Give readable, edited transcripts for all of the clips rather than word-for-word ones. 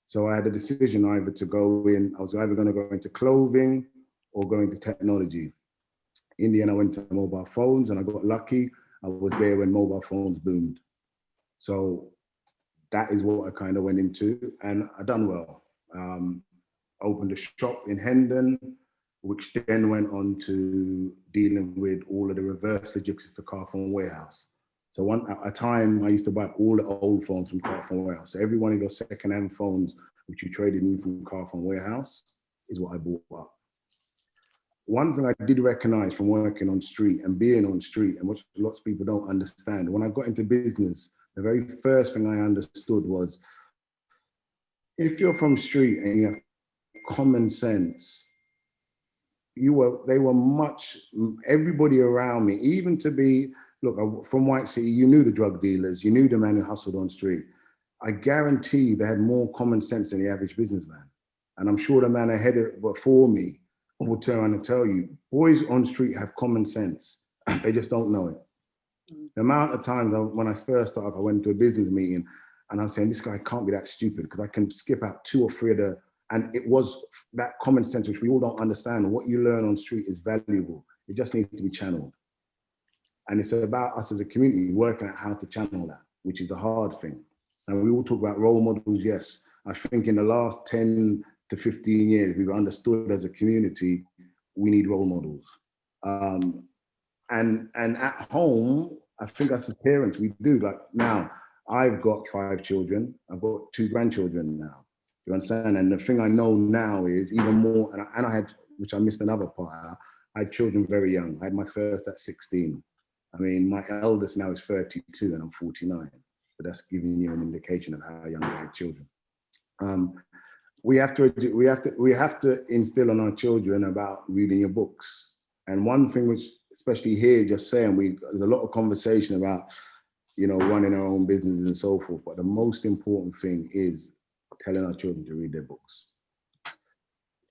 So I had a decision either to go in, I was either going to go into clothing or go into technology. In the end, I went to mobile phones, and I got lucky. I was there when mobile phones boomed. So that is what I kind of went into, and I done well. Opened a shop in Hendon, which then went on to dealing with all of the reverse logistics for Carphone Warehouse. So at a time, I used to buy all the old phones from Carphone Warehouse. So every one of your second-hand phones, which you traded in from Carphone Warehouse, is what I bought up. One thing I did recognize from working on street and being on street, and what lots of people don't understand, when I got into business, the very first thing I understood was, if you're from street and you have common sense, everybody around me, even to be, look, from White City, you knew the drug dealers, you knew the man who hustled on street. I guarantee they had more common sense than the average businessman. And I'm sure the man ahead of before me will turn around and tell you, boys on street have common sense. They just don't know it. The amount of times when I first started, I went to a business meeting and I was saying, this guy can't be that stupid, because I can skip out 2 or 3 of the, and it was that common sense, which we all don't understand. And what you learn on street is valuable. It just needs to be channeled. And it's about us as a community working out how to channel that, which is the hard thing. And we all talk about role models. Yes, I think in the last 10 to 15 years, we've understood as a community, we need role models. And at home, I think us as parents, we do. Like now, I've got 5 children. I've got 2 grandchildren now. You understand? And the thing I know now is even more, and I had, which I missed another part, I had children very young. I had my first at 16. I mean, my eldest now is 32 and I'm 49. But that's giving you an indication of how young I had children. We have to instill on our children about reading your books. And one thing which, especially here, just saying, there's a lot of conversation about, running our own businesses and so forth. But the most important thing is telling our children to read their books.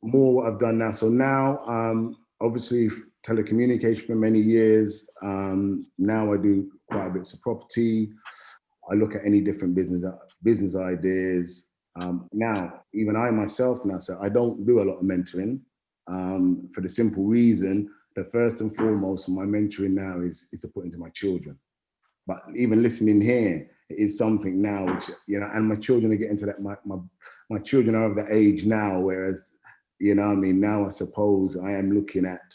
More what I've done now. So now, obviously, telecommunication for many years. Now I do quite a bit of property. I look at any different business ideas. Now, even I myself now, so I don't do a lot of mentoring for the simple reason that first and foremost, my mentoring now is to put into my children. But even listening here is something now which, and my children are getting to that, my children are of the age now, whereas, now I suppose I am looking at,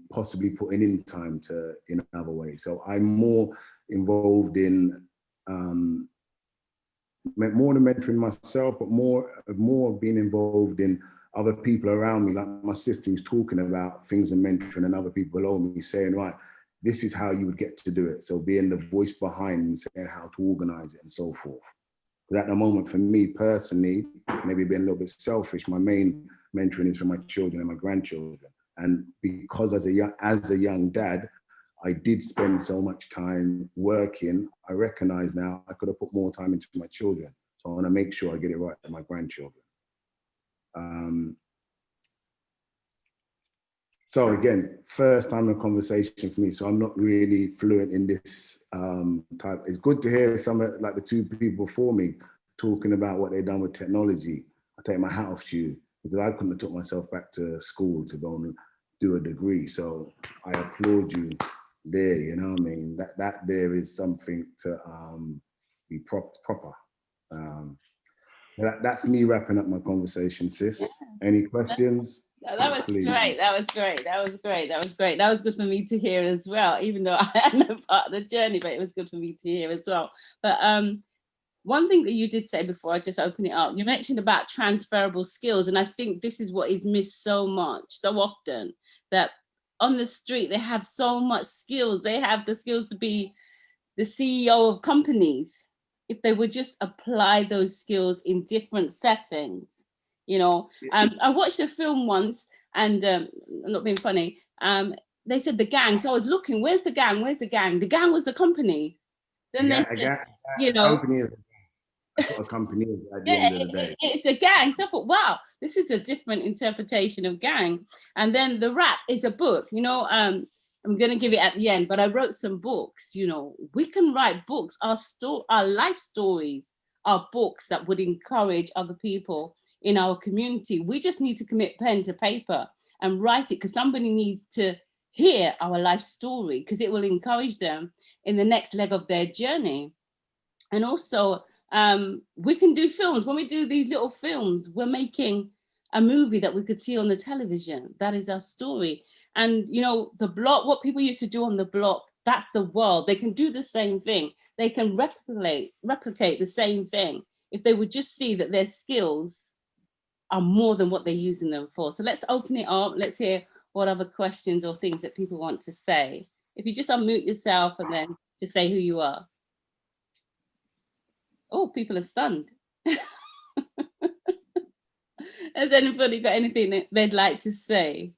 possibly putting in time to in another way. So I'm more involved in more than mentoring myself, but more of being involved in other people around me, like my sister who's talking about things and mentoring, and other people below me saying, right, this is how you would get to do it. So being the voice behind and saying how to organize it and so forth. But at the moment, for me personally, maybe being a little bit selfish, my main mentoring is for my children and my grandchildren. And because as a young dad, I did spend so much time working, I recognize now I could have put more time into my children. So I want to make sure I get it right with my grandchildren. So again, first time in conversation for me. So I'm not really fluent in this type. It's good to hear some of like the 2 people before me talking about what they've done with technology. I take my hat off to you, because I couldn't have took myself back to school to go and do a degree. So I applaud you there, you know what I mean? That there is something to be proper. That's me wrapping up my conversation, sis. Yeah. Any questions? That was great. That was great. That was great. That was great. That was good for me to hear as well, even though I know part of the journey, but it was good for me to hear as well. But one thing that you did say before I just open it up, you mentioned about transferable skills. And I think this is what is missed so often, that on the street, they have so much skills. They have the skills to be the CEO of companies. If they would just apply those skills in different settings. I watched a film once, and I'm not being funny. They said the gang. So I was looking, where's the gang? Where's the gang? The gang was the company. Then they said, company is that's what a company is at the end of the day. It's a gang. So I thought, wow, this is a different interpretation of gang. And then the rap is a book. I'm going to give it at the end, but I wrote some books. We can write books. Our life stories are books that would encourage other people in our community. We just need to commit pen to paper and write it, because somebody needs to hear our life story, because it will encourage them in the next leg of their journey. And also, we can do films. When we do these little films, we're making a movie that we could see on the television. That is our story. And, you know, the block, what people used to do on the block, that's the world. They can do the same thing. They can replicate the same thing if they would just see that their skills are more than what they're using them for. So let's open it up. Let's hear what other questions or things that people want to say. If you just unmute yourself and then just say who you are. Oh, people are stunned. Has anybody got anything that they'd like to say?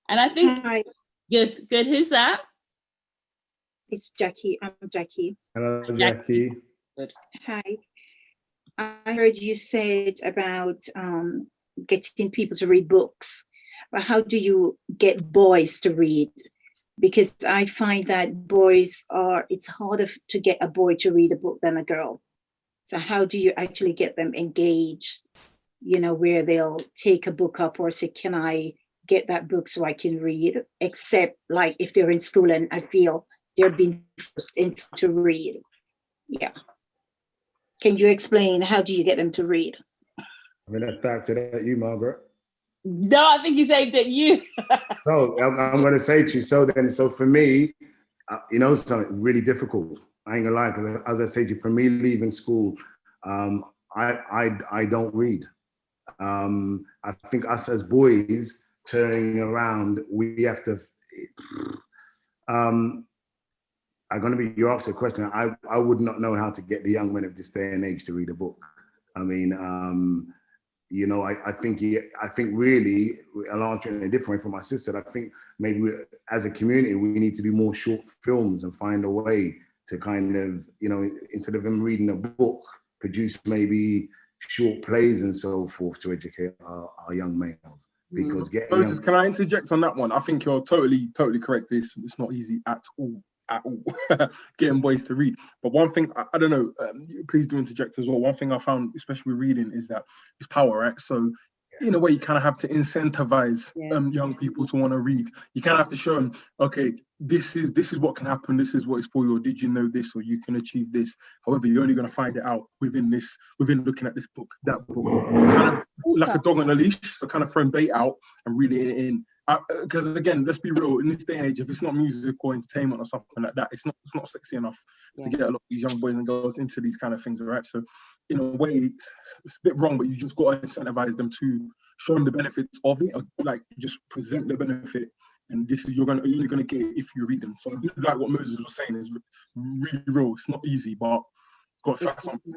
And I think, hi, good. Who's that? it's Jackie. I'm Jackie. Hello, Jackie. Good. Hi. I heard you said about getting people to read books, but how do you get boys to read? Because I find that it's harder to get a boy to read a book than a girl. So how do you actually get them engaged, you know, where they'll take a book up or say, can I get that book so I can read? Except like if they're in school and I feel they're being forced into to read. Yeah. Can you explain how do you get them to read? I'm going to start to that, you, Margaret. No, I think he's aimed at you. So I'm going to say to you, so for me, you know, something really difficult. I ain't gonna lie, because as I said to you, for me leaving school, I don't read. I think us as boys turning around, we have to. I'm gonna be, you asked a question. I would not know how to get the young men of this day and age to read a book. I mean, you know, I think really, I'll answer it in a different way from my sister. I think maybe as a community, we need to do more short films and find a way to kind of, you know, instead of them reading a book, produce maybe short plays and so forth to educate our young males. Because Can I interject on that one? I think you're totally correct. It's not easy at all. Getting boys to read. But one thing, I don't know, please do interject as well. One thing I found, especially with reading, is that it's power, right? So in a way, you kind of have to incentivize young people to want to read. You kind of have to show them, okay, this is what can happen. This is what it's for you. Or did you know this? Or you can achieve this. However, you're only going to find it out within looking at this book, that book. Kind of like a dog on a leash. So kind of throwing bait out and reeling it in. Because again, let's be real. In this day and age, if it's not music or entertainment or something like that, it's not sexy enough to get a lot of these young boys and girls into these kind of things, right? So, in a way, it's a bit wrong, but you just got to incentivize them to show them the benefits of it, or like just present the benefit. And this is you're only gonna get it if you read them. So, like what Moses was saying, is really real. It's not easy, but got to try something.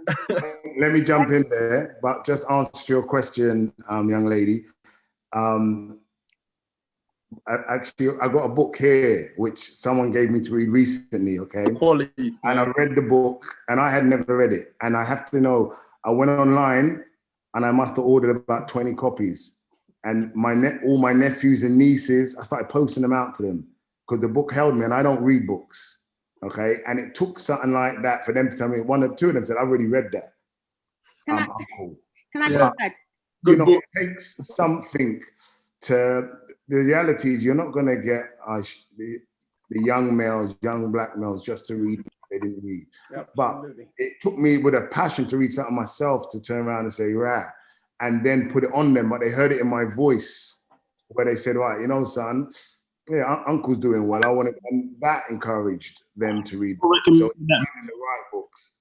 Let me jump in there, but just answer your question, young lady. I got a book here which someone gave me to read recently, okay? Quality. And I read the book and I had never read it. And I have to know, I went online and I must have ordered about 20 copies. And all my nephews and nieces, I started posting them out to them because the book held me and I don't read books, okay? And it took something like that for them to tell me, two of them said, I already read that. Can I go back? You know, it takes something to, the reality is you're not going to get the young males, young black males just to read what they didn't read. Yep, but absolutely. It took me with a passion to read something myself to turn around and say, right, and then put it on them. But they heard it in my voice where they said, right, you know, son, yeah, uncle's doing well. I want to, and that encouraged them to read. So reading the right books.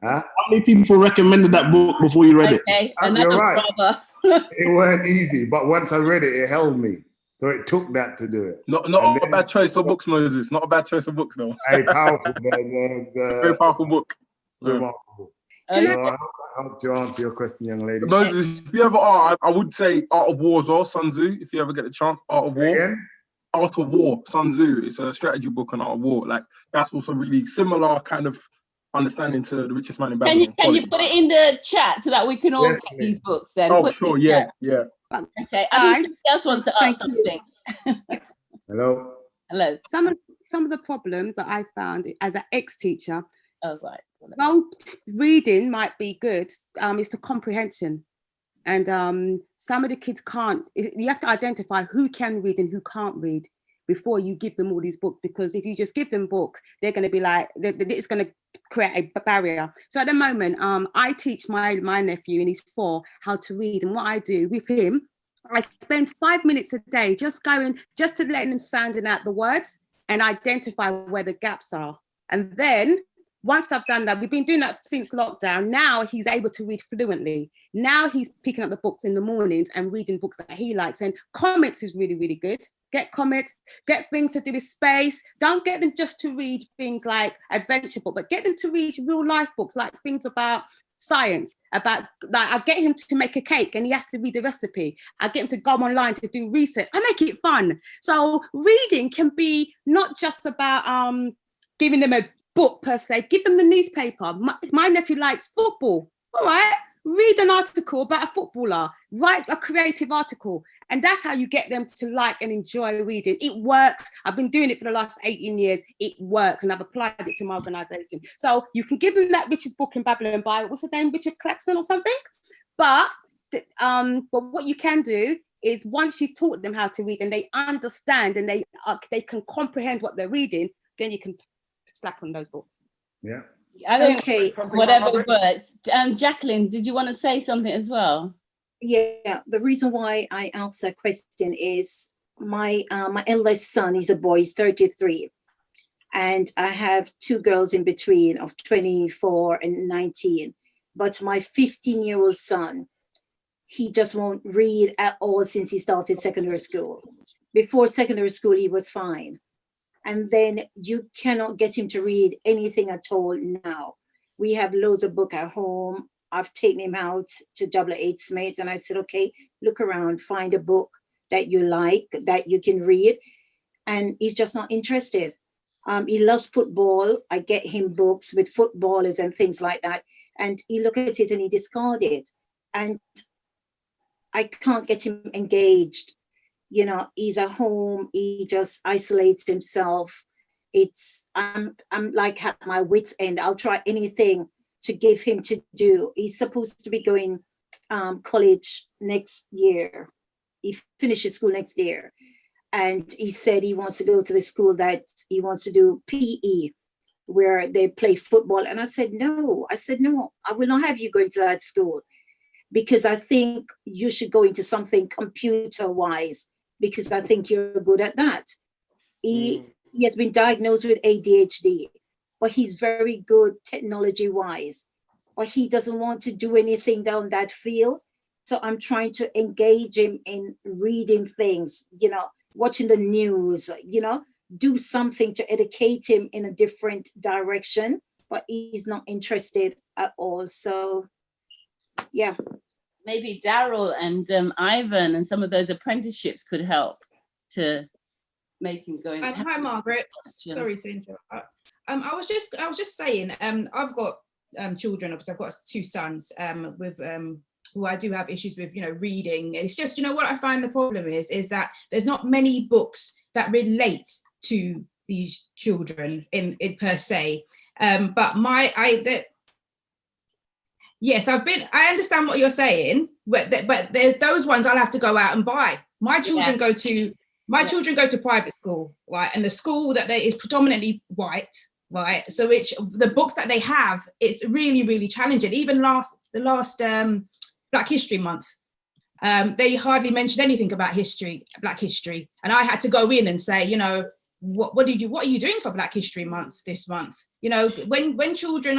Huh? How many people recommended that book before you read it? You're right. It weren't easy, but once I read it, it held me. So it took that to do it. Not a bad choice of books, Moses. Not a bad choice of books, though. Very powerful. Very powerful book. Remarkable. So I hope to answer your question, young lady. Moses, if you ever are, I would say Art of War as well, Sun Tzu. If you ever get the chance, Art of War. Again? Art of War, Sun Tzu. It's a strategy book on Art of War. Like that's also really similar kind of understanding to The Richest Man in Babylon. Can you put it in the chat so that we can all get these books then? Oh, sure, yeah. Okay, I just want to ask something. Hello. Hello. Some of the problems that I found as an ex-teacher Oh, right. Well, reading might be good. It's the comprehension. And some of the kids can't. You have to identify who can read and who can't read before you give them all these books, because if you just give them books, they're going to be like, it's going to create a barrier. So at the moment, I teach my nephew, and he's 4, how to read. And what I do with him, I spend 5 minutes a day just to letting him sounding out the words and identify where the gaps are. And then once I've done that, we've been doing that since lockdown. Now he's able to read fluently. Now he's picking up the books in the mornings and reading books that he likes. And comics is really, really good. Get comics, get things to do with space. Don't get them just to read things like adventure books, but get them to read real life books, like things about science, about, like, I get him to make a cake and he has to read the recipe. I get him to go online to do research. I make it fun. So reading can be not just about giving them a book per se. Give them the newspaper. My nephew likes football. All right, read an article about a footballer. Write a creative article. And that's how you get them to like and enjoy reading. It works. I've been doing it for the last 18 years. It works. And I've applied it to my organization. So you can give them that Richard's book in Babylon by, what's his name, Richard Claxton or something. But what you can do is, once you've taught them how to read and they understand and they can comprehend what they're reading, then you can slap on those books. Yeah. I think Okay. whatever works. Jacqueline, did you want to say something as well? Yeah, the reason why I asked that question is my eldest son is a boy, he's 33. And I have 2 girls in between of 24 and 19. But my 15-year-old son, he just won't read at all since he started secondary school. Before secondary school, he was fine. And then you cannot get him to read anything at all now. We have loads of books at home. I've taken him out to AA Smiths and I said, okay, look around, find a book that you like, that you can read. And he's just not interested. He loves football. I get him books with footballers and things like that. And he look at it and he discard it. And I can't get him engaged. You know, he's at home, he just isolates himself. I'm like at my wit's end. I'll try anything to give him to do. He's supposed to be going college next year. He finishes school next year. And he said he wants to go to the school that he wants to do PE, where they play football. And I said, no, I will not have you going to that school, because I think you should go into something computer-wise, because I think you're good at that. He has been diagnosed with ADHD, but he's very good technology-wise, but he doesn't want to do anything down that field. So I'm trying to engage him in reading things, you know, watching the news, you know, do something to educate him in a different direction, but he's not interested at all. So, yeah. Maybe Daryl and Ivan and some of those apprenticeships could help to make him go. Hi, Margaret. Sorry to interrupt. I was just saying, I've got children. Obviously, I've got 2 sons with who I do have issues with, you know, reading. It's just, you know, what I find the problem is that there's not many books that relate to these children in per se. Yes, I understand what you're saying, but those ones I'll have to go out and buy. My children go to private school, right? And the school that is predominantly white, right? So the books that they have, it's really, really challenging. Even the last Black History Month, they hardly mentioned anything about Black history. And I had to go in and say, you know, what are you doing for Black History Month this month? You know, when children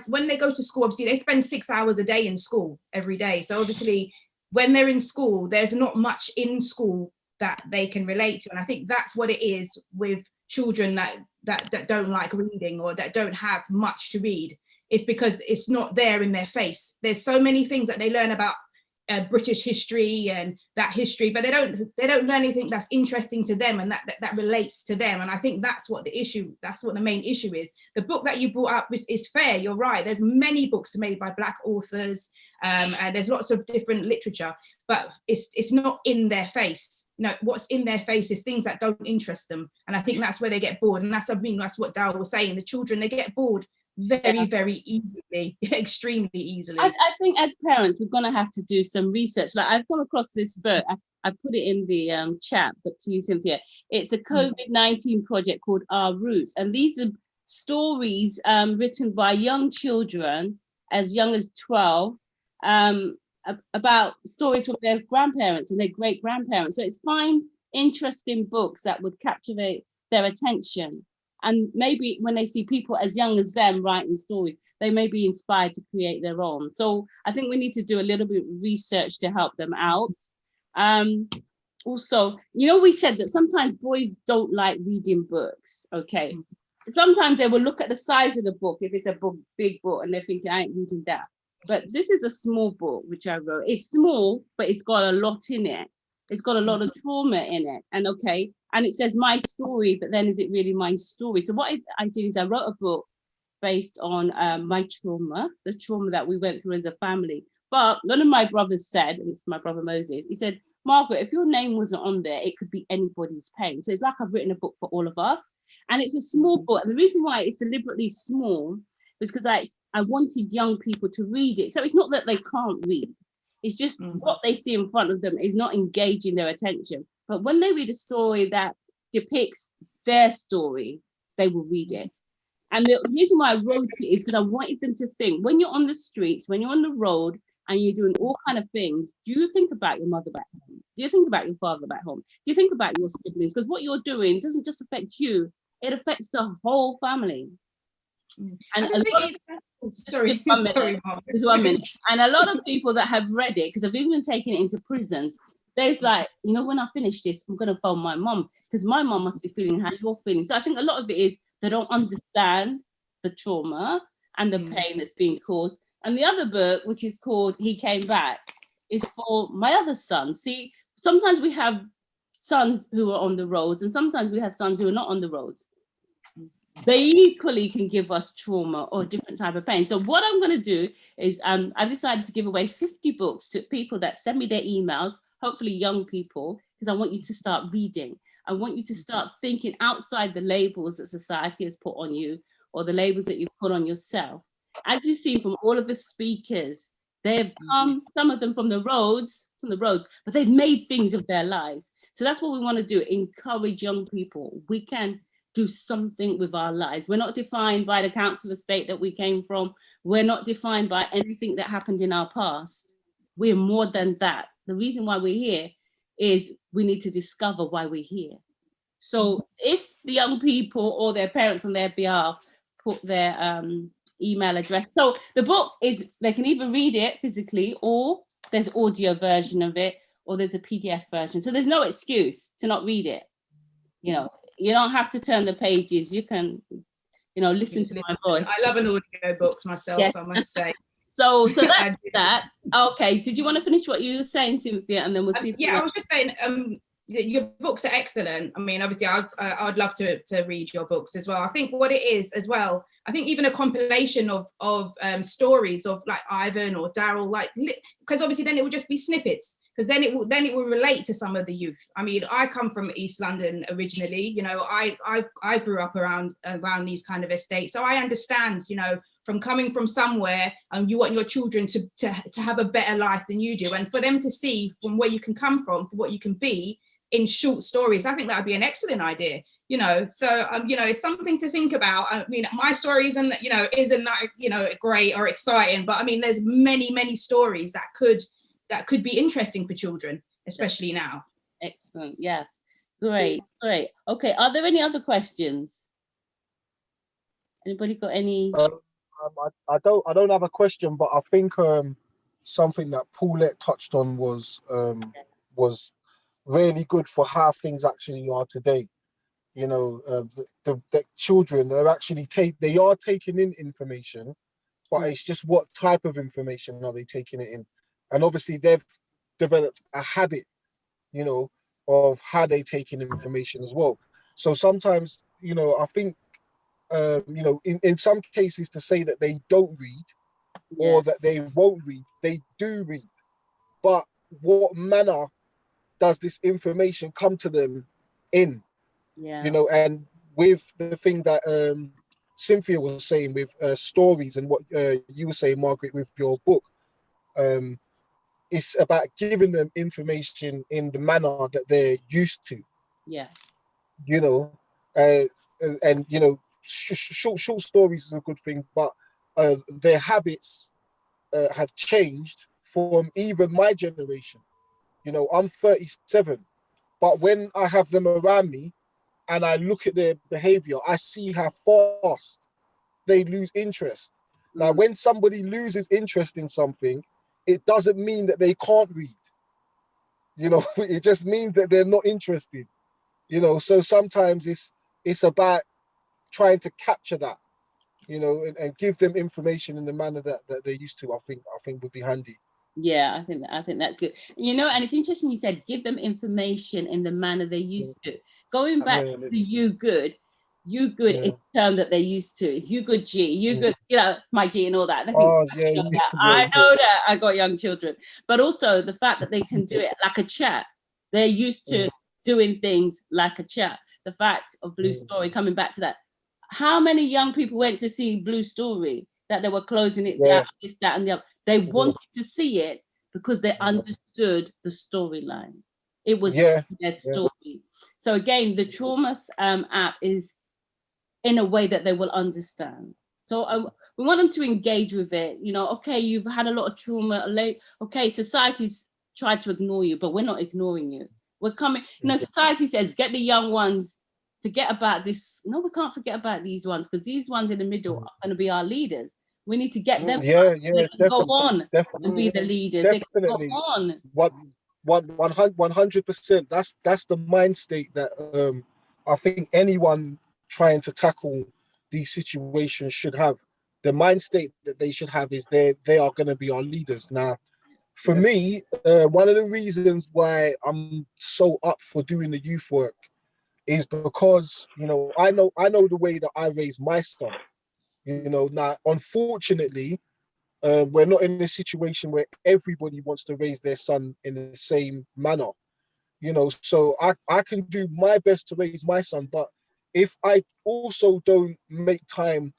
when they go to school, obviously they spend 6 hours a day in school every day. So obviously when they're in school, there's not much in school that they can relate to. And I think that's what it is with children that don't like reading or that don't have much to read. It's because it's not there in their face. There's so many things that they learn about British history and that history, but they don't learn anything that's interesting to them and that relates to them. And I think that's what the main issue is. The book that you brought up is fair. You're right. There's many books made by Black authors, and there's lots of different literature, but it's not in their face. No, what's in their face is things that don't interest them. And I think that's where they get bored. And that's what Darryl was saying. The children, they get bored very easily, extremely easily. I think as parents, we're going to have to do some research. Like I've come across this book. I put it in the chat, but to you, Cynthia, it's a COVID-19 project called Our Roots. And these are stories written by young children as young as 12 about stories from their grandparents and their great-grandparents. So it's find interesting books that would captivate their attention. And maybe when they see people as young as them writing stories, they may be inspired to create their own. So I think we need to do a little bit of research to help them out. Also, you know, we said that sometimes boys don't like reading books, okay? Sometimes they will look at the size of the book, if it's a book, big book, and they're thinking, I ain't reading that. But this is a small book, which I wrote. It's small, but it's got a lot in it. It's got a lot of trauma in it. And okay, and it says my story, but then is it really my story? So what I did is I wrote a book based on my trauma, the trauma that we went through as a family. But one of my brothers said, and it's my brother Moses, he said, Margaret, if your name wasn't on there, it could be anybody's pain. So it's like I've written a book for all of us. And it's a small book. And the reason why it's deliberately small is because I wanted young people to read it. So it's not that they can't read. It's just what they see in front of them is not engaging their attention. But when they read a story that depicts their story, they will read it. And the reason why I wrote it is because I wanted them to think, when you're on the streets, when you're on the road, and you're doing all kind of things, do you think about your mother back home? Do you think about your father back home? Do you think about your siblings? Because what you're doing doesn't just affect you, it affects the whole family. And sorry, Mom. Just 1 minute. And a lot of people that have read it, because I've even taken it into prisons, there's like, you know, when I finish this, I'm going to phone my mom, because my mom must be feeling how you're feeling. So I think a lot of it is they don't understand the trauma and the pain that's being caused. And the other book, which is called He Came Back, is for my other son. See, sometimes we have sons who are on the roads, and sometimes we have sons who are not on the roads. They equally can give us trauma or different type of pain. So what I'm going to do is I've decided to give away 50 books to people that send me their emails, hopefully young people, because I want you to start reading. I want you to start thinking outside the labels that society has put on you or the labels that you've put on yourself. As you've seen from all of the speakers, they've come, some of them from the roads, but they've made things of their lives. So that's what we want to do, encourage young people. We can do something with our lives. We're not defined by the council estate that we came from. We're not defined by anything that happened in our past. We're more than that. The reason why we're here is we need to discover why we're here. So if the young people or their parents on their behalf put their email address. So the book is, they can either read it physically or there's audio version of it or there's a PDF version. So there's no excuse to not read it. You know, you don't have to turn the pages. You can, you know, listen to my voice. I love an audio book myself, I must say. So that's that. Okay. Did you want to finish what you were saying, Cynthia? And then we'll see. Yeah, I was just saying, your books are excellent. I mean, obviously, I'd love to read your books as well. I think what it is as well, I think even a compilation of stories of like Ivan or Daryl, like, because obviously then it would just be snippets, because then it will relate to some of the youth. I mean, I come from East London originally. You know, I grew up around these kind of estates, so I understand. You know, from coming from somewhere, and you want your children to have a better life than you do, and for them to see from where you can come from, what you can be in short stories. I think that would be an excellent idea. You know, so you know, it's something to think about. I mean, my story isn't that great or exciting, but I mean, there's many stories that could be interesting for children, especially now. Excellent. Yes. Great. Okay. Are there any other questions? Anybody got any? I don't have a question, but I think something that Paulette touched on was really good for how things actually are today. You know, the children are actually taking in information, but it's just what type of information are they taking it in? And obviously they've developed a habit, you know, of how they take in information as well. So sometimes, you know, I think, you know, in some cases to say that they don't read or that they won't read, they do read. But what manner does this information come to them in? You know, and with the thing that Cynthia was saying with stories, and what you were saying, Margaret, with your book. It's about giving them information in the manner that they're used to. Yeah. You know, and you know, short stories is a good thing, but their habits have changed from even my generation. You know, I'm 37, but when I have them around me and I look at their behavior, I see how fast they lose interest. Now, when somebody loses interest in something, it doesn't mean that they can't read. You know, it just means that they're not interested. You know, so sometimes it's about trying to capture that, you know, and give them information in the manner that they're used to. I think would be handy. Yeah, I think that's good. You know, and it's interesting you said give them information in the manner they're used to. Going back to the you good is a term that they're used to. It's you good G, you good, you know, my G and all that. I know that. I got young children. But also the fact that they can do it like a chat. They're used to doing things like a chat. The fact of Blue Story, coming back to that. How many young people went to see Blue Story that they were closing it down, this, that, and the other? They wanted to see it because they understood the storyline. It was their story. So again, the trauma app is in a way that they will understand. So we want them to engage with it. You know, okay, you've had a lot of trauma. Okay, society's tried to ignore you, but we're not ignoring you. We're coming. You know, society says get the young ones. Forget about this. No, we can't forget about these ones because these ones in the middle are going to be our leaders. We need to get them. Go on and be the leaders. Definitely. They go on. 100%. That's the mind state that I think anyone trying to tackle these situations should have. The mind state that they should have is they are going to be our leaders. Now, for me, one of the reasons why I'm so up for doing the youth work is because, you know, I know the way that I raised my son. You know, now, unfortunately, we're not in a situation where everybody wants to raise their son in the same manner. You know, so I can do my best to raise my son, but if I also don't make time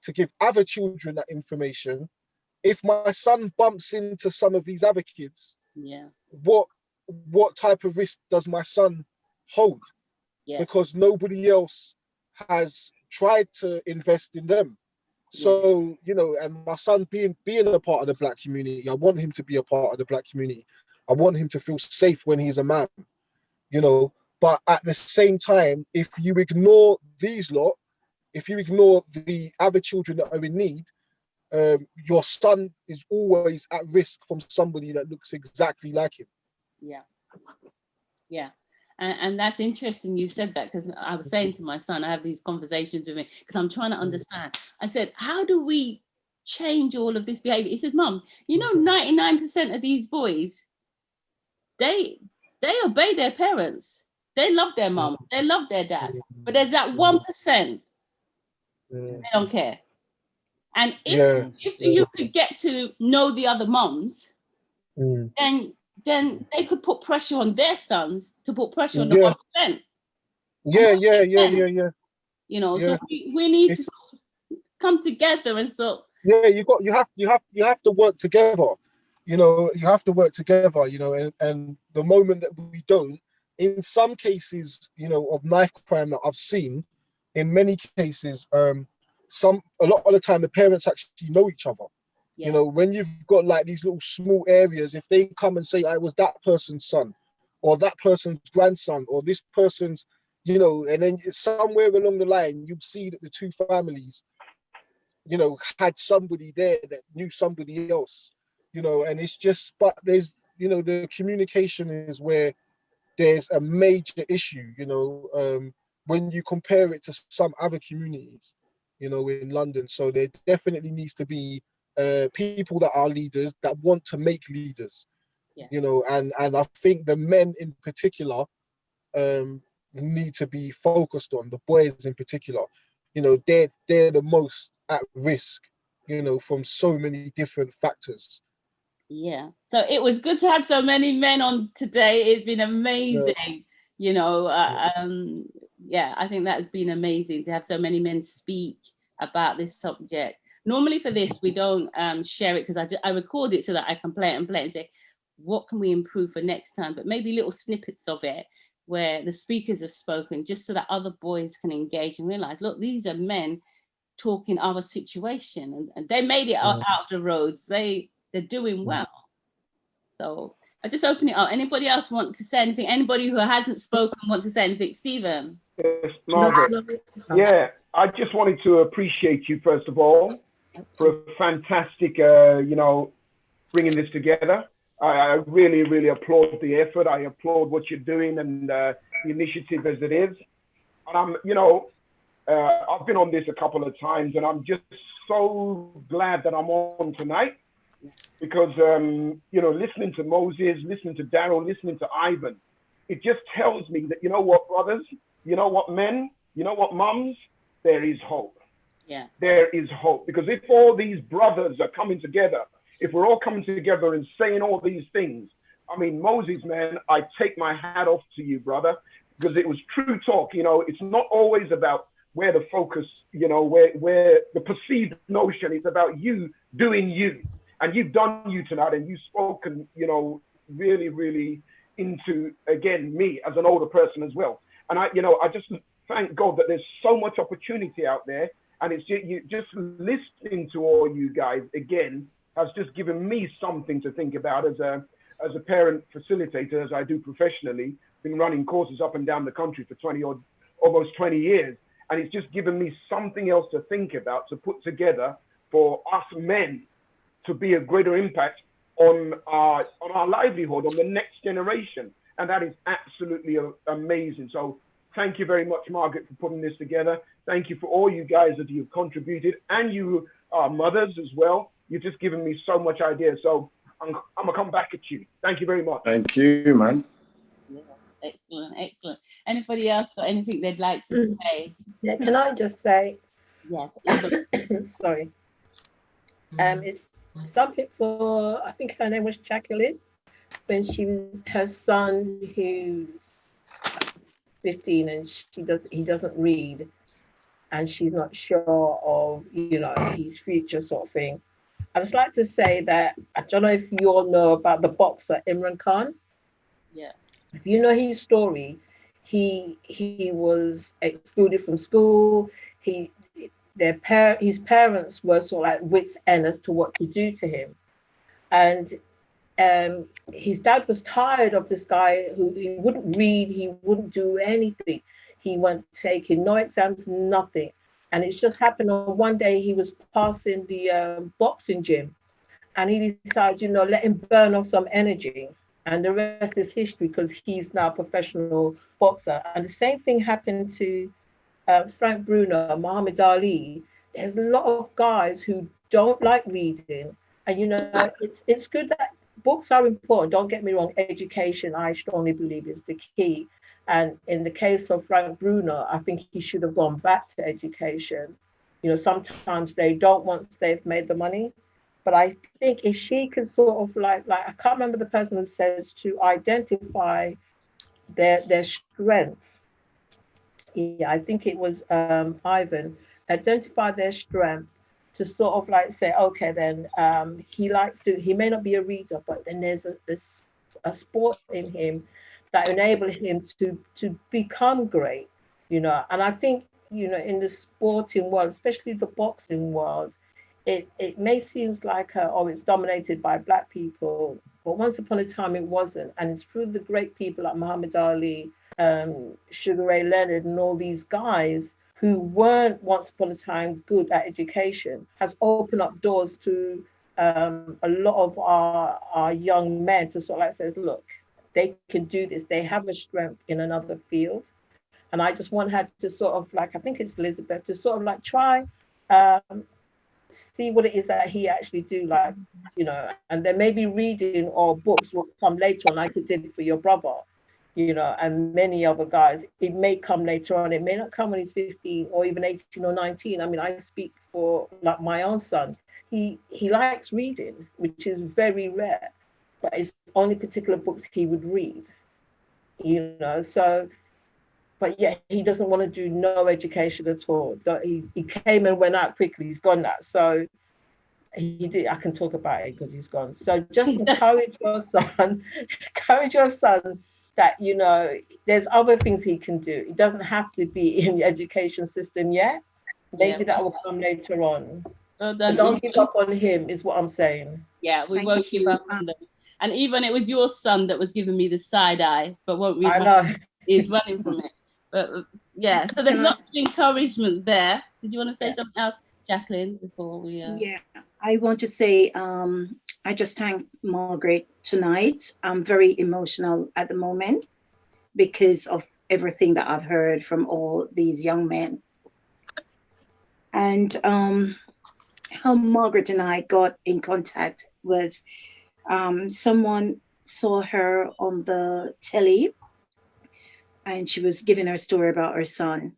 to give other children that information, if my son bumps into some of these other kids, what type of risk does my son hold? Because nobody else has tried to invest in them. So, you know, and my son being a part of the Black community, I want him to be a part of the Black community. I want him to feel safe when he's a man, you know. But at the same time, if you ignore these lot, if you ignore the other children that are in need, your son is always at risk from somebody that looks exactly like him. Yeah. And that's interesting you said that, because I was saying to my son, I have these conversations with him because I'm trying to understand. I said, how do we change all of this behavior? He said, Mum, you know, 99% of these boys, they obey their parents. They love their mum. They love their dad. But there's that 1%, they don't care. And if you could get to know the other mums, then they could put pressure on their sons to put pressure on the 1%. Yeah. You know, so we need to come together and so. Yeah, you have to work together. You know, you have to work together. You know, and the moment that we don't, in some cases, you know, of knife crime that I've seen, in many cases, a lot of the time the parents actually know each other. You know, when you've got like these little small areas, if they come and say, I was that person's son, or that person's grandson, or this person's, you know, and then somewhere along the line, you see that the two families, you know, had somebody there that knew somebody else, you know, and it's just, but there's, you know, the communication is where there's a major issue, you know, when you compare it to some other communities, you know, in London. So there definitely needs to be people that are leaders that want to make leaders, you know, and I think the men in particular need to be focused on, the boys in particular. You know, they're the most at risk, you know, from so many different factors. Yeah, so it was good to have so many men on today. It's been amazing, you know. I think that has been amazing to have so many men speak about this subject. Normally for this, we don't share it because I record it so that I can play it and say, what can we improve for next time? But maybe little snippets of it where the speakers have spoken, just so that other boys can engage and realize, look, these are men talking our situation, and they made it out the roads. They're doing well. So I just open it up. Anybody else want to say anything? Anybody who hasn't spoken want to say anything? Stephen. Yes, Margaret. Yeah, I just wanted to appreciate you first of all for a fantastic, bringing this together. I really, really applaud the effort. I applaud what you're doing and the initiative as it is. And I've been on this a couple of times, and I'm just so glad that I'm on tonight because, listening to Moses, listening to Daryl, listening to Ivan, it just tells me that, you know what, brothers, you know what, men, you know what, mums, there is hope. Yeah. There is hope. Because if all these brothers are coming together, if we're all coming together and saying all these things, I mean, Moses, man, I take my hat off to you, brother, because it was true talk. It's not always about where the focus, where the perceived notion. It's about you doing you. And you've done you tonight, and you've spoken, really, really into, again, me as an older person as well. And I just thank God that there's so much opportunity out there. And it's just listening to all you guys again has just given me something to think about as a parent facilitator, as I do professionally. Been running courses up and down the country for almost 20 years. And it's just given me something else to think about, to put together for us men to be a greater impact on our livelihood, on the next generation. And that is absolutely amazing. So thank you very much, Margaret, for putting this together. Thank you for all you guys that you've contributed, and you mothers as well. You've just given me so much idea. So I'm gonna come back at you. Thank you very much. Thank you, man. Yeah, excellent, excellent. Anybody else got anything they'd like to say? Yeah, can I just say? Yes. Sorry. It's something for, I think her name was Jacqueline, when her son who's 15 and he doesn't read, and she's not sure of his future, sort of thing. I'd just like to say that I don't know if you all know about the boxer Imran Khan. Yeah. If you know his story, he was excluded from school. His parents were sort of like wits end as to what to do to him, and his dad was tired of this guy who he wouldn't read, he wouldn't do anything. He went taking no exams, nothing. And it's just happened on one day he was passing the boxing gym, and he decided, let him burn off some energy. And the rest is history, because he's now a professional boxer. And the same thing happened to Frank Bruno, Muhammad Ali. There's a lot of guys who don't like reading. And, it's good that books are important. Don't get me wrong. Education, I strongly believe, is the key. And in the case of Frank Bruno, I think he should have gone back to education. Sometimes they don't once they've made the money. But I think if she could sort of like I can't remember the person who says to identify their strength. Yeah, I think it was Ivan. Identify their strength, to sort of like say, okay, then he may not be a reader, but then there's a sport in him that enables him to become great, And I think, in the sporting world, especially the boxing world, it may seem like, it's dominated by Black people, but once upon a time it wasn't. And it's through the great people like Muhammad Ali, Sugar Ray Leonard, and all these guys who weren't once upon a time good at education, has opened up doors to a lot of our young men to sort of like says, look, they can do this. They have a strength in another field. And I just want her to sort of like, I think it's Elizabeth, to sort of like try, see what it is that he actually do, like, and then maybe reading or books will come later on, like it did for your brother, and many other guys. It may come later on. It may not come when he's 15 or even 18 or 19. I mean, I speak for like my own son. He likes reading, which is very rare, but it's only particular books he would read, So but yet he doesn't want to do no education at all. He came and went out quickly. He's gone now. So he did. I can talk about it because he's gone. So just encourage your son. Encourage your son that, you know, there's other things he can do. It doesn't have to be in the education system yet. Maybe that will come later on. Well done. But don't give up on him, is what I'm saying. Yeah, we Thank won't give you. up on them. And even it was your son that was giving me the side eye, but won't we? I know. He's running from it. But yeah, so there's lots of encouragement there. Did you want to say something else, Jacqueline, before we? Yeah, I want to say I just thank Margaret tonight. I'm very emotional at the moment because of everything that I've heard from all these young men. And how Margaret and I got in contact was someone saw her on the telly and she was giving her a story about her son.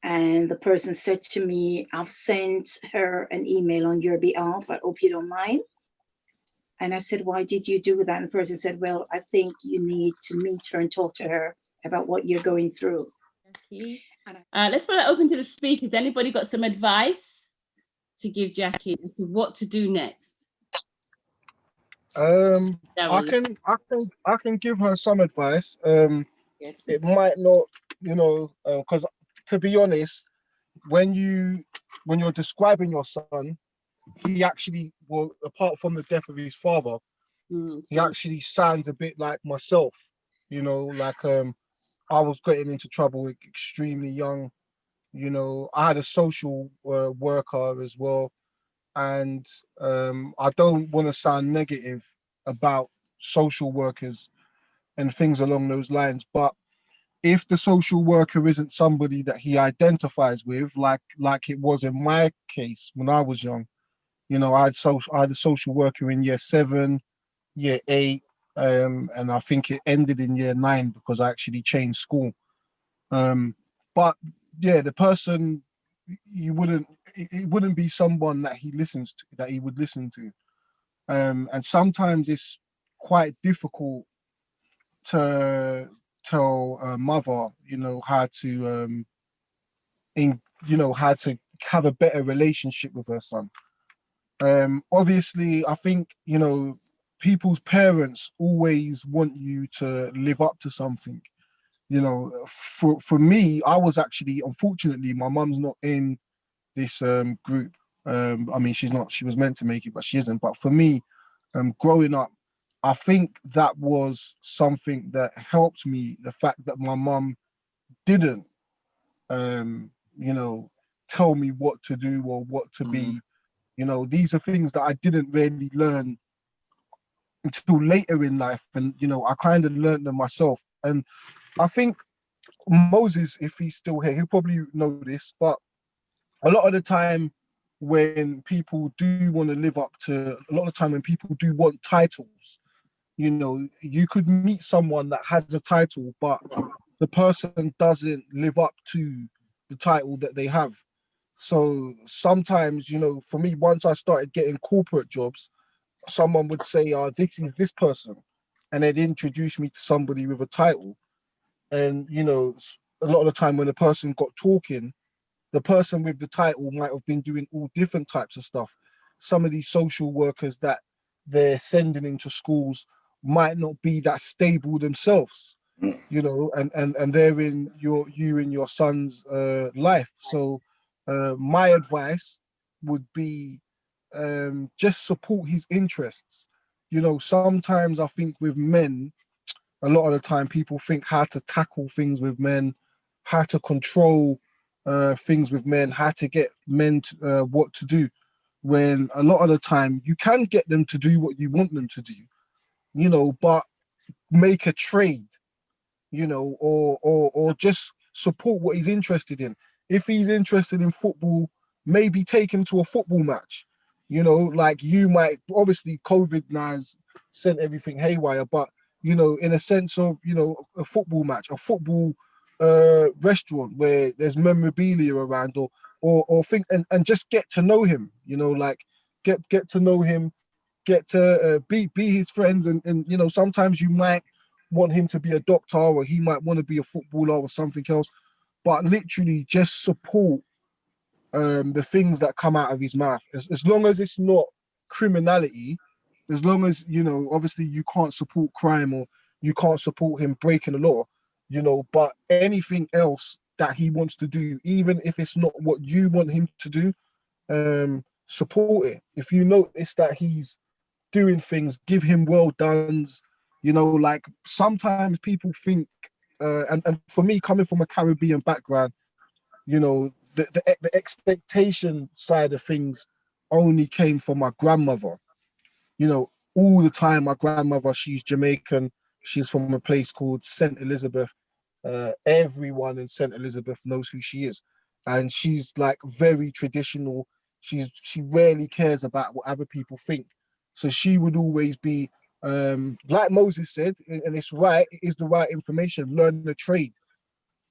And the person said to me, I've sent her an email on your behalf. I hope you don't mind. And I said, why did you do that? And the person said, well, I think you need to meet her and talk to her about what you're going through. Okay. Let's throw that open to the speakers. Anybody got some advice to give Jackie as to what to do next? I can give her some advice. It might not, you know, because to be honest, when you're describing your son, he actually, well, apart from the death of his father, he actually sounds a bit like myself. You know, like I was getting into trouble extremely young. You know, I had a social worker as well, and I don't want to sound negative about social workers and things along those lines, but if the social worker isn't somebody that he identifies with, like it was in my case when I was young, you know, I had a social worker in year 7, year 8, and I think it ended in year 9 because I actually changed school. But yeah, the person, it wouldn't be someone that he would listen to. And sometimes it's quite difficult to tell a mother, you know, how to how to have a better relationship with her son. Obviously, I think, you know, people's parents always want you to live up to something. You know, for me, I was actually, unfortunately, my mum's not in this group. I mean, she was meant to make it, but she isn't. But for me, growing up, I think that was something that helped me. The fact that my mum didn't, you know, tell me what to do or what to be. You know, these are things that I didn't really learn until later in life. And, you know, I kind of learned them myself. And I think Moses, if he's still here, he'll probably know this, but a lot of the time when people do want to live up to, a lot of the time when people do want titles, you know, you could meet someone that has a title, but the person doesn't live up to the title that they have. So sometimes, you know, for me, once I started getting corporate jobs, someone would say, this is this person. And they'd introduce me to somebody with a title. And, you know, a lot of the time when the person got talking, the person with the title might have been doing all different types of stuff. Some of these social workers that they're sending into schools might not be that stable themselves, you know, and they're in you and your son's life. So my advice would be just support his interests. You know, sometimes I think with men, a lot of the time people think how to tackle things with men, how to control things with men, how to get men to, what to do, when a lot of the time you can get them to do what you want them to do, you know, but make a trade, you know, or just support what he's interested in. If he's interested in football, maybe take him to a football match. You know, like you might, obviously COVID now has sent everything haywire, but you know, in a sense of, you know, a football match, a football restaurant where there's memorabilia around, or think and just get to know him, you know, like get to know him, get to be his friends, and you know, sometimes you might want him to be a doctor, or he might want to be a footballer or something else, but literally just support the things that come out of his mouth. As long as it's not criminality, as long as, you know, obviously you can't support crime or you can't support him breaking the law, you know, but anything else that he wants to do, even if it's not what you want him to do, support it. If you notice that he's doing things, give him well dones. You know, like sometimes people think, and for me, coming from a Caribbean background, you know, the expectation side of things only came from my grandmother. You know, all the time, my grandmother, she's Jamaican. She's from a place called St. Elizabeth. Everyone in St. Elizabeth knows who she is. And she's like very traditional. She rarely cares about what other people think. So she would always be, like Moses said, and it's right, it is the right information, learn the trade,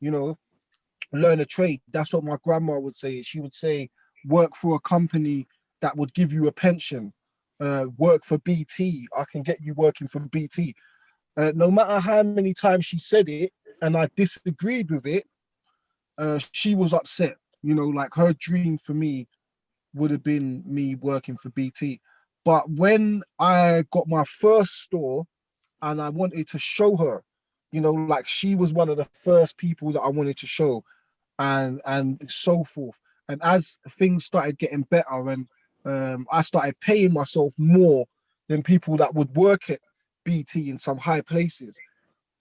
you know, learn a trade. That's what my grandma would say. She would say, work for a company that would give you a pension. Work for BT. I can get you working for BT. No matter how many times she said it and I disagreed with it, she was upset. You know, like her dream for me would have been me working for BT. But when I got my first store and I wanted to show her, you know, like she was one of the first people that I wanted to show, and so forth. And as things started getting better and I started paying myself more than people that would work at BT in some high places.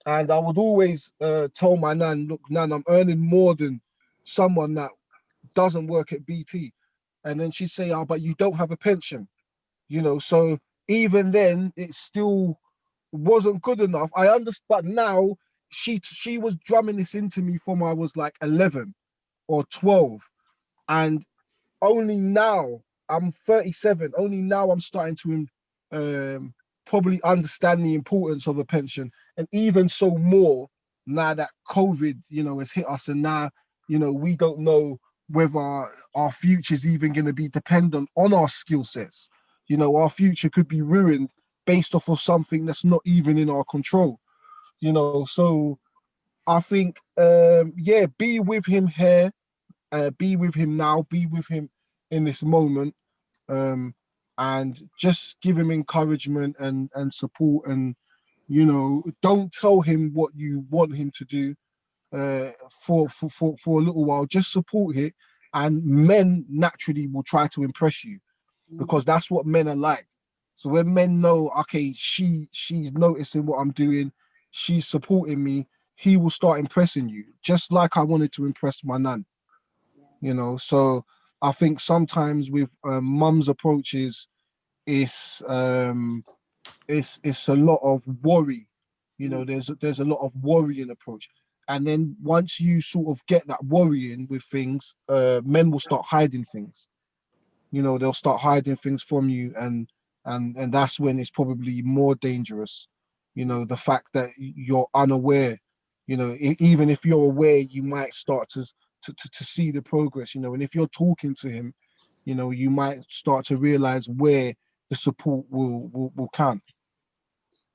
And I would always tell my nan, look, nan, I'm earning more than someone that doesn't work at BT. And then she'd say, oh, but you don't have a pension, you know. So even then, it still wasn't good enough. I understand, but now she was drumming this into me from I was like 11 or 12. And only now, I'm 37, only now I'm starting to probably understand the importance of a pension. And even so more now that COVID, you know, has hit us, and now, you know, we don't know whether our future is even going to be dependent on our skill sets. You know, our future could be ruined based off of something that's not even in our control, you know. So I think, yeah, be with him here, be with him now, be with him in this moment, and just give him encouragement and support. And, you know, don't tell him what you want him to do for a little while. Just support it, and men naturally will try to impress you, because that's what men are like. So when men know, okay, she's noticing what I'm doing, she's supporting me, he will start impressing you, just like I wanted to impress my nan. You know, so I think sometimes with mum's approaches, it's a lot of worry. You know, there's a lot of worrying approach. And then once you sort of get that worrying with things, men will start hiding things. You know, they'll start hiding things from you, and that's when it's probably more dangerous. You know, the fact that you're unaware. You know, even if you're aware, you might start to see the progress. You know, and if you're talking to him, you know, you might start to realize where the support will count.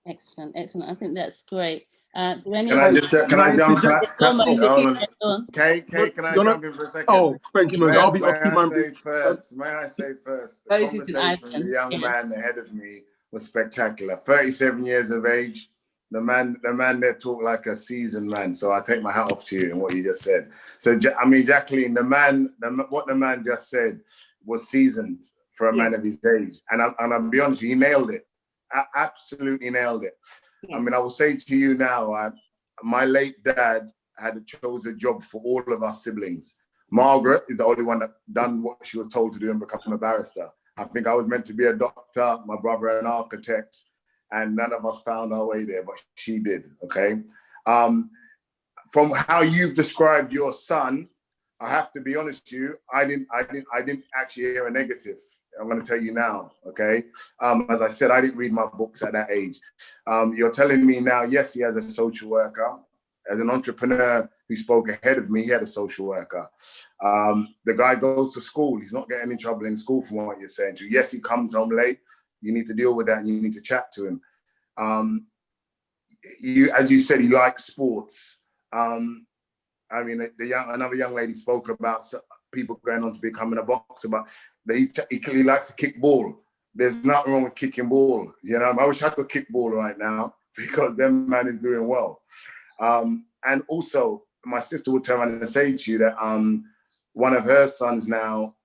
Excellent, excellent. I think that's great. Can I jump? Can I jump in for a second? Oh, thank you, man. May I say first, the Moses and conversation with the young man ahead of me was spectacular. 37 years of age, the man there talked like a seasoned man. So I take my hat off to you and what you just said. So I mean, Jacqueline, what the man just said was seasoned for a man of his age, and I'll be honest, he nailed it. Absolutely nailed it. Yes. I mean, I will say to you now, my late dad had chose a job for all of our siblings. Margaret is the only one that done what she was told to do and become a barrister. I think I was meant to be a doctor, my brother an architect, and none of us found our way there, but she did, okay? From how you've described your son, I have to be honest with you, I didn't actually hear a negative. I'm going to tell you now, okay? As I said, I didn't read my books at that age. You're telling me now, yes, he has a social worker. As an entrepreneur who spoke ahead of me, he had a social worker. The guy goes to school. He's not getting in trouble in school from what you're saying to. Yes, he comes home late. You need to deal with that and you need to chat to him. as you said, he likes sports. I mean, another young lady spoke about people going on to becoming a boxer, but he likes to kick ball. There's nothing wrong with kicking ball. You know, I wish I could kick ball right now because them man is doing well. And also, my sister would turn around and say to you that one of her sons now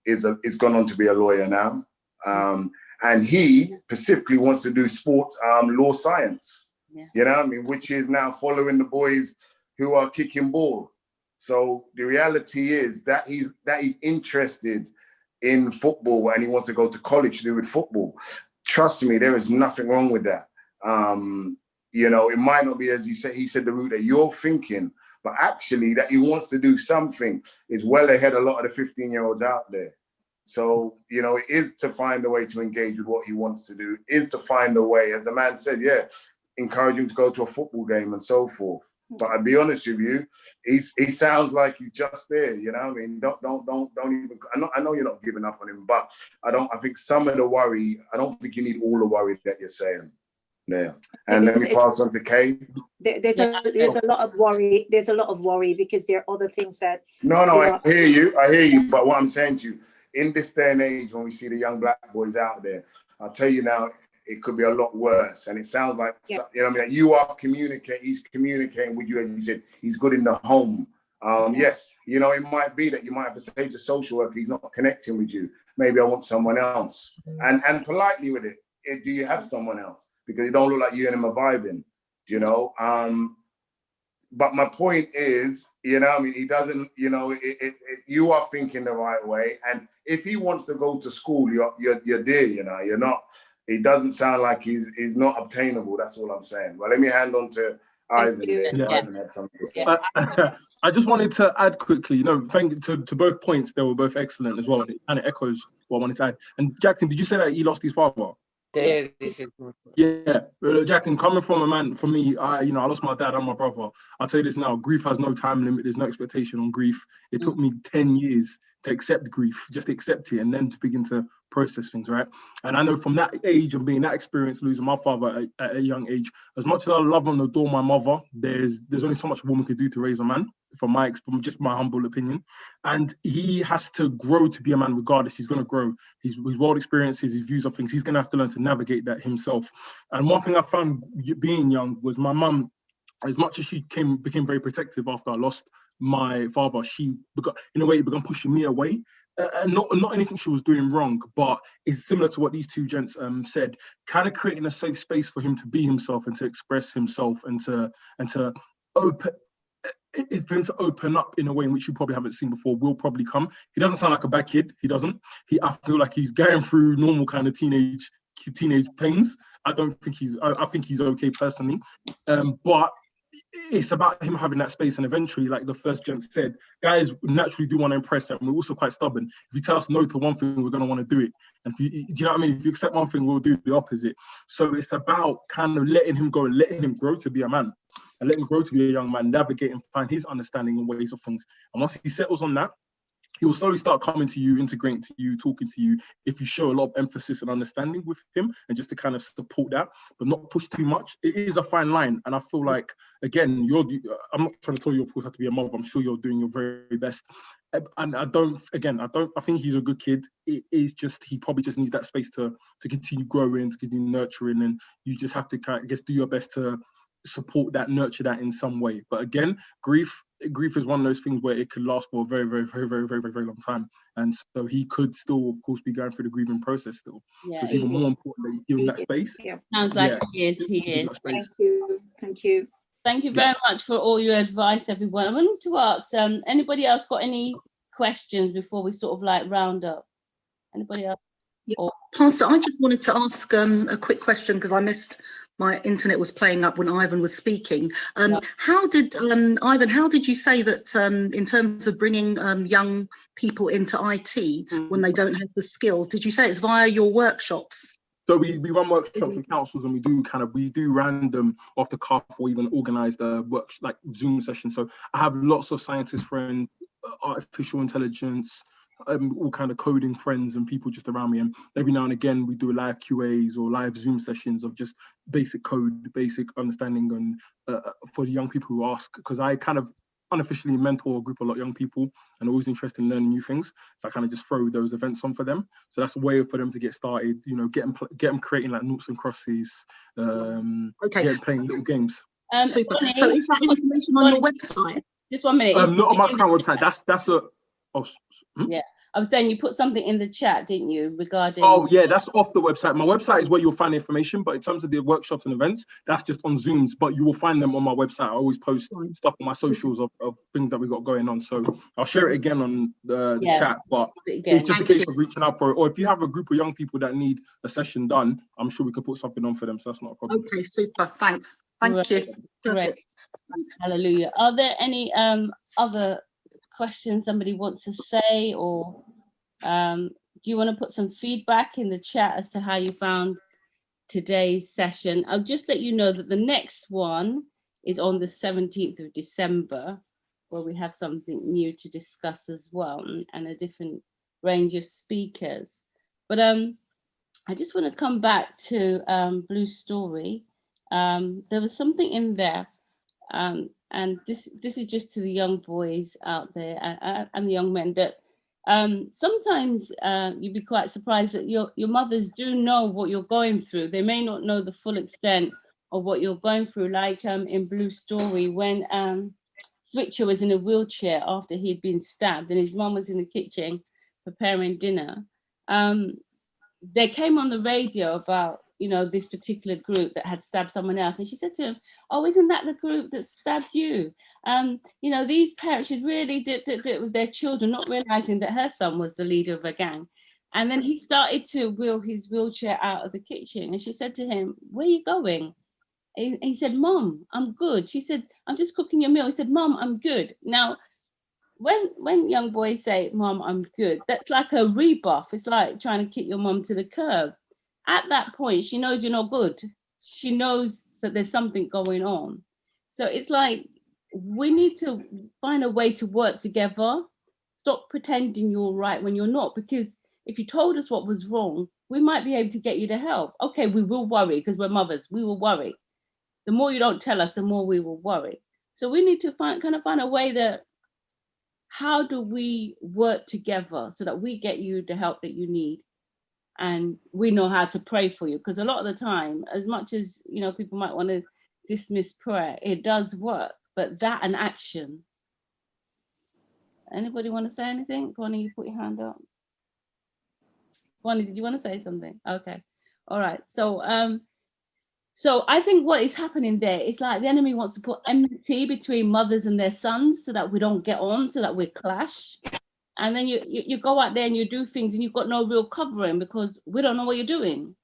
is gone on to be a lawyer now. And he specifically wants to do sports law science. Yeah. You know what I mean? Which is now following the boys who are kicking ball. So the reality is that he's interested in football and he wants to go to college to do with football. Trust me, there is nothing wrong with that. You know, it might not be, as you say, he said, the route that you're thinking, but actually that he wants to do something is well ahead of a lot of the 15-year-olds out there. So, you know, it is to find a way to engage with what he wants to do, is to find a way, as the man said, yeah, encourage him to go to a football game and so forth. But I'll be honest with you, he sounds like he's just there, you know what I mean? Don't even, I know you're not giving up on him, but I think some of the worry, I don't think you need all the worry that you're saying. Yeah. And let me pass on to Kay. There's a lot of worry. There's a lot of worry because there are other things that. No, I hear you. But what I'm saying to you, in this day and age, when we see the young black boys out there, I'll tell you now, it could be a lot worse. And it sounds like, you know what I mean? You are he's communicating with you, as you said, he's good in the home. Yes, you know, it might be that you might have to say to social worker, he's not connecting with you. Maybe I want someone else. And politely with it, do you have someone else? Because it don't look like you and him are vibing, you know? But my point is, you know, I mean, he doesn't, you know, you are thinking the right way. And if he wants to go to school, you're there, you know, you're not. It doesn't sound like he's not obtainable. That's all I'm saying. Well, let me hand on to Ivan there. Yeah. Ivan had something to say. I just wanted to add quickly, you know, thank you to both points. They were both excellent as well. And it echoes what I wanted to add. And Jacqueline, did you say that he lost his father? Yeah, Jacqueline, coming from a man, for me, I lost my dad and my brother. I'll tell you this now, grief has no time limit. There's no expectation on grief. It took me 10 years to accept grief, just accept it, and then to begin to process things, right? And I know from that age and being that experience, losing my father at a young age, as much as I love and adore my mother, there's only so much a woman could do to raise a man, from just my humble opinion. And he has to grow to be a man regardless. He's going to grow. His world experiences, his views of things, he's going to have to learn to navigate that himself. And one thing I found being young was my mum, as much as she became very protective after I lost my father, she began pushing me away. And not anything she was doing wrong, but it's similar to what these two gents said, kind of creating a safe space for him to be himself and to express himself and to open up in a way in which you probably haven't seen before will probably come. He doesn't sound like a bad kid. He doesn't. I feel like he's going through normal kind of teenage pains. I think he's okay personally, but it's about him having that space. And eventually, like the first gent said, guys naturally do want to impress them. We're also quite stubborn. If you tell us no to one thing, we're going to want to do it. And do you know what I mean? If you accept one thing, we'll do the opposite. So it's about kind of letting him go and letting him grow to be a man and letting him grow to be a young man, navigate and find his understanding and ways of things. And once he settles on that, he will slowly start coming to you, integrating to you, talking to you, if you show a lot of emphasis and understanding with him, and just to kind of support that, but not push too much. It is a fine line. And I feel like, again, I'm not trying to tell you, of course, how to be a mother. I'm sure you're doing your very best. And I think he's a good kid. It is just, he probably just needs that space to continue growing, to continue nurturing. And you just have to kind of, I guess, do your best to support that, nurture that in some way. But again, grief is one of those things where it could last for a very, very, very, very, very, very, very long time. And so he could still, of course, be going through the grieving process still. Yeah, so it's even more important that you give him that space. Yeah. Sounds like he is. Thank you. Thank you very much for all your advice, everyone. I wanted to ask, anybody else got any questions before we sort of like round up? Anybody else? Yeah. Pastor, I just wanted to ask a quick question because I missed, my internet was playing up when Ivan was speaking. How did you say that in terms of bringing young people into IT when they don't have the skills, did you say it's via your workshops? So we run workshops with councils, and we do random off the cuff or even organized like Zoom sessions. So I have lots of scientist friends, artificial intelligence, all kind of coding friends and people just around me. And every now and again, we do live QAs or live Zoom sessions of just basic code, basic understanding, and for the young people who ask, because I kind of unofficially mentor a group of young people and always interested in learning new things. So I kind of just throw those events on for them. So that's a way for them to get started, you know, get them creating like noughts and crosses, get playing little games. Super. So is that information on your website? Just 1 minute. Not on my current website. That's a. Yeah, I was saying you put something in the chat, didn't you, regarding? Oh yeah, that's off the website. My website is where you'll find information, but in terms of the workshops and events, that's just on Zooms. But you will find them on my website. I always post stuff on my socials of things that we got going on. So I'll share it again on the chat. But it's just a case of reaching out for it. Or if you have a group of young people that need a session done, I'm sure we could put something on for them. So that's not a problem. Okay, super. Thanks. Thank you. Great. Hallelujah. Are there any other questions somebody wants to say, or do you want to put some feedback in the chat as to how you found today's session? I'll just let you know that the next one is on the 17th of December, where we have something new to discuss as well, and a different range of speakers. But I just want to come back to Blue's story. There was something in there, and this is just to the young boys out there and the young men, that sometimes you'd be quite surprised that your mothers do know what you're going through. They may not know the full extent of what you're going through, like in Blue's story, when Switcher was in a wheelchair after he'd been stabbed and his mum was in the kitchen preparing dinner. They came on the radio about, you know, this particular group that had stabbed someone else. And she said to him, oh, isn't that the group that stabbed you? You know, these parents should really do it with their children, not realizing that her son was the leader of a gang. And then he started to wheel his wheelchair out of the kitchen. And she said to him, where are you going? And he said, Mom, I'm good. She said, I'm just cooking your meal. He said, Mom, I'm good. Now, when young boys say, Mom, I'm good, that's like a rebuff. It's like trying to kick your mom to the curb. At that point, she knows you're not good. She knows that there's something going on. So it's like, we need to find a way to work together. Stop pretending you're right when you're not, because if you told us what was wrong, we might be able to get you the help. Okay, we will worry because we're mothers, we will worry. The more you don't tell us, the more we will worry. So we need to find a way that, how do we work together so that we get you the help that you need? And we know how to pray for you, because a lot of the time, as much as, you know, people might want to dismiss prayer, it does work, but that and action. Anybody want to say anything? Bonnie, you put your hand up. Bonnie, did you want to say something? Okay, all right. So I think what is happening there is like the enemy wants to put enmity between mothers and their sons so that we don't get on, so that we clash. And then you go out there and you do things and you've got no real covering because we don't know what you're doing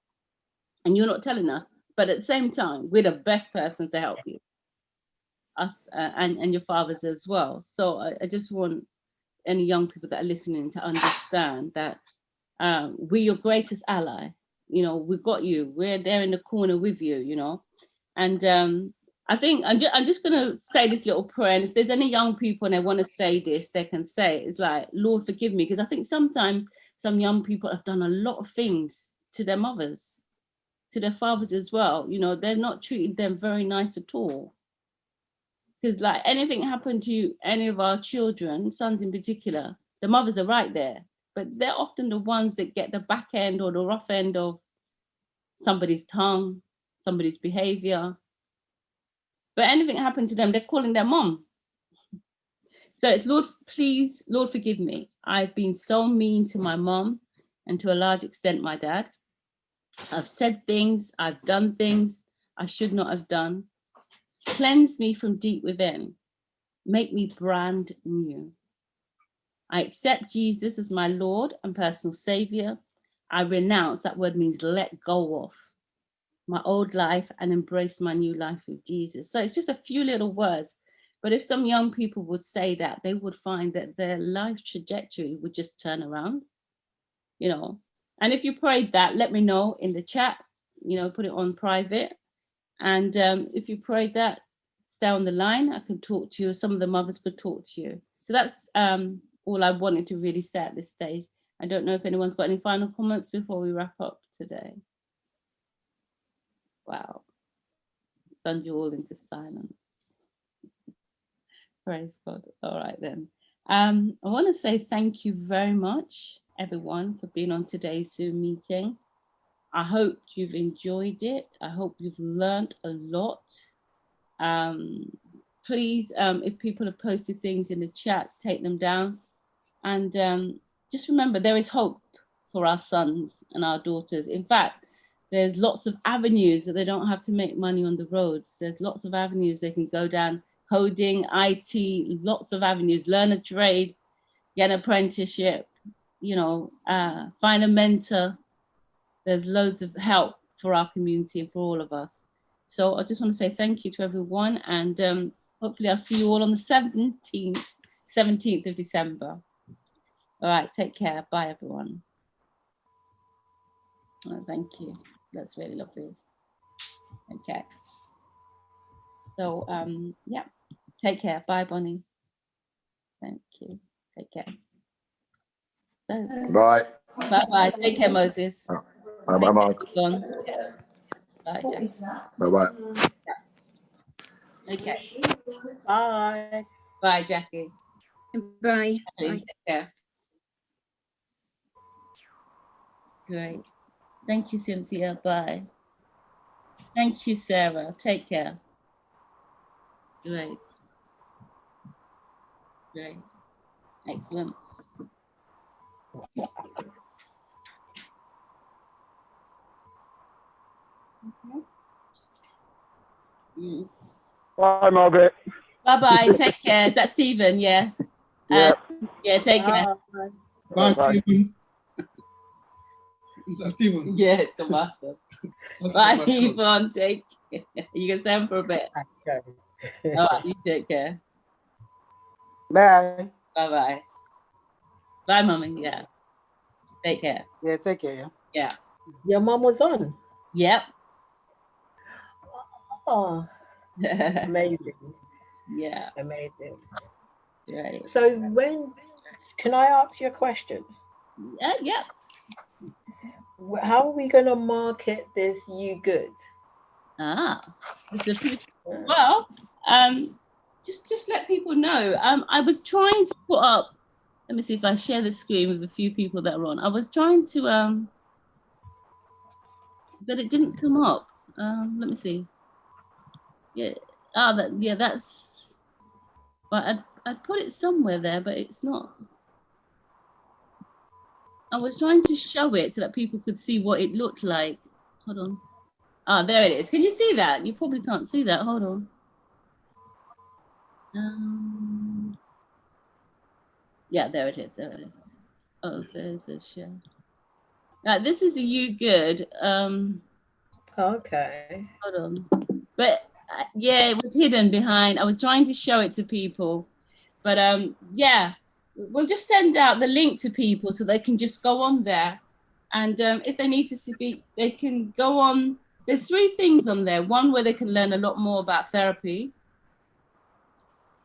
and you're not telling us. But at the same time, we're the best person to help you, us and your fathers as well. So I just want any young people that are listening to understand that we're your greatest ally. You know, we've got you. We're there in the corner with you, you know. And I think I'm just going to say this little prayer. And if there's any young people and they want to say this, they can say it. It's like, Lord, forgive me. Because I think sometimes some young people have done a lot of things to their mothers, to their fathers as well. You know, they're not treated them very nice at all. Because like anything happened to any of our children, sons in particular, the mothers are right there. But they're often the ones that get the back end or the rough end of somebody's tongue, somebody's behavior. But anything happened to them, they're calling their mom. So it's, Lord, please, Lord, forgive me. I've been so mean to my mom and to a large extent my dad. I've said things, I've done things I should not have done. Cleanse me from deep within. Make me brand new. I accept Jesus as my Lord and personal Savior. I renounce, that word means let go of, my old life and embrace my new life with Jesus. So it's just a few little words. But if some young people would say that, they would find that their life trajectory would just turn around, you know. And if you prayed that, let me know in the chat, you know, put it on private. And if you prayed that, stay on the line. I can talk to you. Some of the mothers could talk to you. So that's all I wanted to really say at this stage. I don't know if anyone's got any final comments before we wrap up today. Wow, stunned you all into silence. Praise God. All right then. I want to say thank you very much, everyone, for being on today's Zoom meeting. I hope you've enjoyed it. I hope you've learned a lot. Please, if people have posted things in the chat, take them down. And just remember, there is hope for our sons and our daughters. In fact, there's lots of avenues that they don't have to make money on the roads. There's lots of avenues they can go down: coding, IT, lots of avenues, learn a trade, get an apprenticeship, you know, find a mentor. There's loads of help for our community and for all of us. So I just want to say thank you to everyone, and hopefully I'll see you all on the 17th of December. All right, take care. Bye, everyone. Oh, thank you. That's really lovely. Okay. So, yeah, take care. Bye, Bonnie. Thank you. Take care. So, Bye. bye-bye. Take care, Moses. Bye, Mark. Bye, Jack. Bye-bye. Okay. Bye. Bye, Jackie. Bye. Take care. Great. Thank you, Cynthia. Bye. Thank you, Sarah. Take care. Great. Great. Excellent. Bye, Margaret. Bye-bye. Take care. Is that Stephen? Yeah. Yeah. Yeah, take care. Bye, Bye. Stephen. Is that Stephen? Yeah, it's the master. Bye, Yvonne. Take care. You can stand for a bit. Okay. All right, you take care. Bye. Bye-bye. Bye, Mummy. Yeah. Take care. Yeah, take care. Yeah. Your mom was on. Yep. Oh, amazing. Yeah. Amazing. Right. So can I ask you a question? Yeah. How are we going to market this You Good? Well, just let people know. I was trying to put up, let me see if I share the screen with a few people that are on. I was trying to, but it didn't come up. Let me see. Yeah. That's, but I put it somewhere there, but it's not. I was trying to show it so that people could see what it looked like. Hold on. There it is. Can you see that? You probably can't see that. Hold on. Yeah, there it is. There it is. Oh, there's a share. This is a You Good. Okay. Hold on. But yeah, it was hidden behind. I was trying to show it to people, but yeah, we'll just send out the link to people so they can just go on there, and if they need to speak, they can go on. There's 3 things on there. One where they can learn a lot more about therapy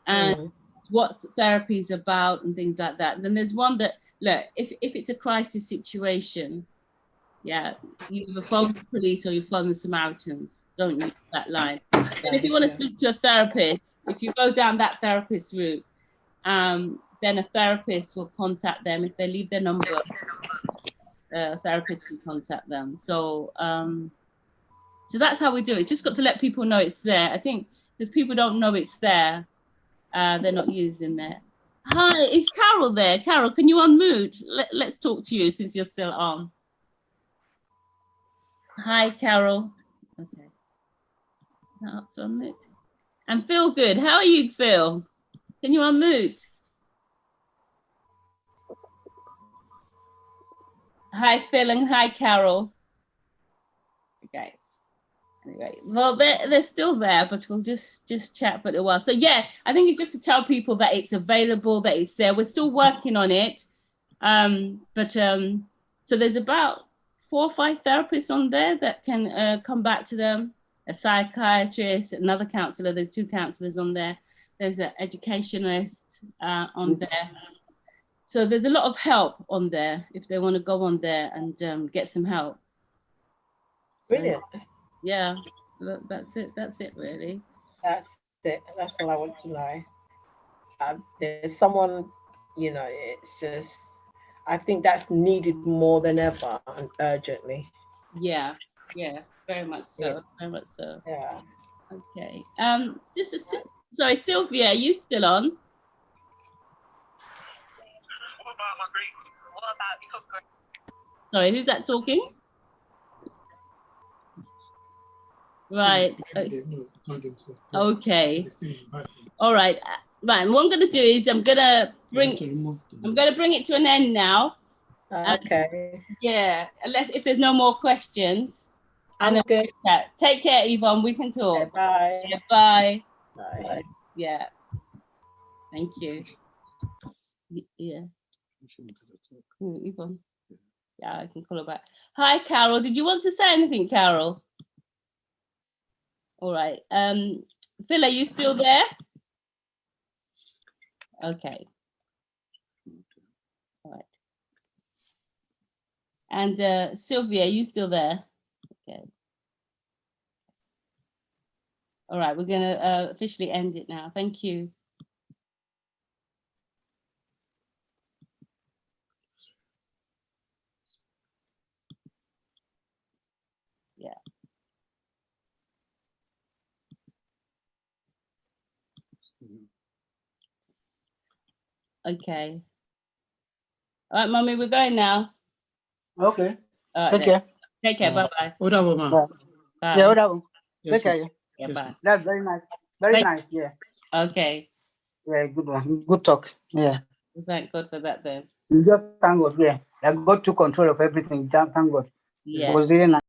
and what therapy is about and things like that. Then there's one that, look, if it's a crisis situation, yeah, you either phone the police or you phone the Samaritans. Don't use that line. And if you want to speak to a therapist, if you go down that therapist route, then a therapist will contact them. If they leave their number, a therapist can contact them. So, so that's how we do it. Just got to let people know it's there. I think because people don't know it's there, they're not using that. Hi, is Carol there? Carol, can you unmute? Let's talk to you since you're still on. Hi, Carol. Okay. Now it's unmute. And Phil Good. How are you, Phil? Can you unmute? Hi, Phil, and hi, Carol. Okay. Anyway, well, they're still there, but we'll just chat for a little while. So yeah, I think it's just to tell people that it's available, that it's there. We're still working on it, so there's about 4 or 5 therapists on there that can come back to them. A psychiatrist, another counselor. There's 2 counselors on there. There's an educationalist on there. So there's a lot of help on there if they want to go on there and get some help. So, Brilliant. yeah, that's it. That's it, really. That's it. That's all I want to know. There's someone, you know, it's just, I think that's needed more than ever and urgently. Yeah, yeah, very much so. Yeah. Very much so. Yeah. Okay. Sorry, Sylvia, are you still on? Sorry, who's that talking? Right. Okay. All right. Right. What I'm going to do is I'm going to bring it to an end now. Okay. Yeah. Unless if there's no more questions. And then Okay. Take care, Yvonne. We can talk. Okay, bye. Yeah, bye. Bye. Yeah. Thank you. Yeah. Yvonne. Yeah, I can call her back. Hi, Carol. Did you want to say anything, Carol? All right. Phil, are you still there? Okay. All right. And Sylvia, are you still there? Okay. All right, we're going to officially end it now. Thank you. Yeah. Okay. All right, Mummy, we're going now. Okay. All right, Take care. Take care. Bye-bye. Bye. Bye. Yeah, whatever. Yes, Take care. Yeah, bye. That's very nice. Very nice. Yeah. Okay. Yeah, good one. Good talk. Yeah. Thank God for that then. You just thank God. Yeah. That God took control of everything. Thank God. Yeah. It was really nice.